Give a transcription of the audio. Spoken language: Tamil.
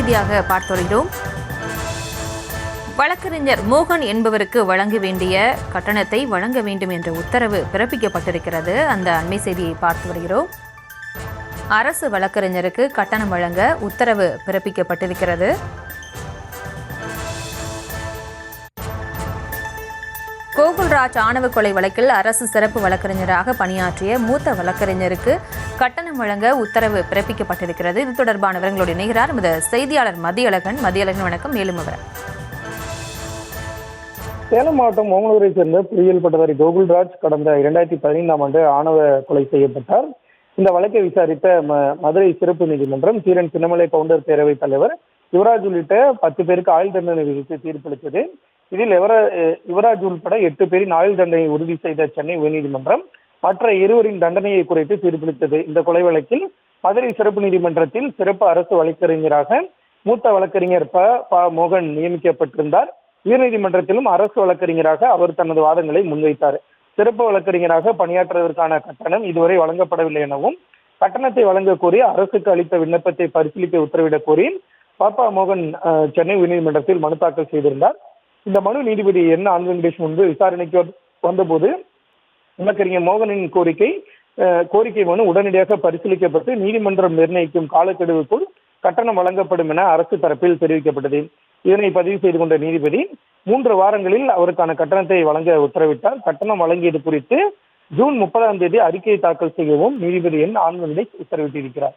செய்தியாக பார்த்து வருகிறோம். வழக்கறிஞர் மோகன் என்பவருக்கு வழங்க வேண்டிய கட்டணத்தை வழங்க வேண்டும் என்ற உத்தரவு பிறப்பிக்கப்பட்டிருக்கிறது. அந்த அண்மை செய்தியை பார்த்து வருகிறோம். அரசு வழக்கறிஞருக்கு கட்டணம் வழங்க உத்தரவு பிறப்பிக்கப்பட்டிருக்கிறது. கோகுல்ராஜ் ஆணவ கொலை வழக்கில் அரசு சிறப்பு வழக்கறிஞராக பணியாற்றிய மூத்த வழக்கறிஞருக்கு கட்டணம் வழங்க உத்தரவு பிறப்பிக்கப்பட்டிருக்கிறது. இது தொடர்பான விவரங்களோடு இணைகிறார் நமது செய்தியாளர் மதியழகன். வணக்கம். மேலும் விவரம். சேலம் மாவட்டம் ஓமலூரை சேர்ந்த பொறியியல் பட்டதாரி கோகுல்ராஜ் கடந்த 2015ஆம் ஆண்டு ஆணவ கொலை செய்யப்பட்டார். இந்த வழக்கை விசாரித்த மதுரை சிறப்பு நீதிமன்றம் தீரன் சின்னமலை கவுண்டர் பேரவைத் தலைவர் யுவராஜ் உள்ளிட்ட 10 பேருக்கு ஆயுள் தண்டனை விதித்து தீர்ப்பளித்தது. இதில் யுவராஜ் உள்பட 8 பேரின் ஆயுள் தண்டனையை உறுதி செய்த சென்னை உயர்நீதிமன்றம் மற்ற 2 தண்டனையை குறைத்து தீர்ப்பளித்தது. இந்த கொலை வழக்கில் மதுரை சிறப்பு நீதிமன்றத்தில் சிறப்பு அரசு வழக்கறிஞராக மூத்த வழக்கறிஞர் ப மோகன் நியமிக்கப்பட்டிருந்தார். உயர்நீதிமன்றத்திலும் அரசு வழக்கறிஞராக அவர் தனது வாதங்களை முன்வைத்தார். சிறப்பு வழக்கறிஞராக பணியாற்றுவதற்கான கட்டணம் இதுவரை வழங்கப்படவில்லை எனவும் கட்டணத்தை வழங்க கோரி அரசுக்கு அளித்த விண்ணப்பத்தை பரிசீலிக்க உத்தரவிடக் கோரி ப மோகன் சென்னை உயர்நீதிமன்றத்தில் மனு தாக்கல் செய்திருந்தார். இந்த மனு நீதிபதி என் ஆன் வெங்கடேஷ் முன்பு விசாரணைக்கு வந்தபோது வழக்கறிஞர் மோகனின் கோரிக்கை மனு உடனடியாக பரிசீலிக்கப்பட்டு நீதிமன்றம் நிர்ணயிக்கும் காலக்கெடுவுக்குள் கட்டணம் வழங்கப்படும் என அரசு தரப்பில் தெரிவிக்கப்பட்டது. இதனை பதிவு செய்து கொண்ட நீதிபதி 3 வாரங்களில் அவருக்கான கட்டணத்தை வழங்க உத்தரவிட்டார். கட்டணம் வழங்கியது குறித்து ஜூன் 30ஆம் தேதி அறிக்கையை தாக்கல் செய்யவும் நீதிபதி என் ஆன் வெங்கடேஷ் உத்தரவிட்டிருக்கிறார்.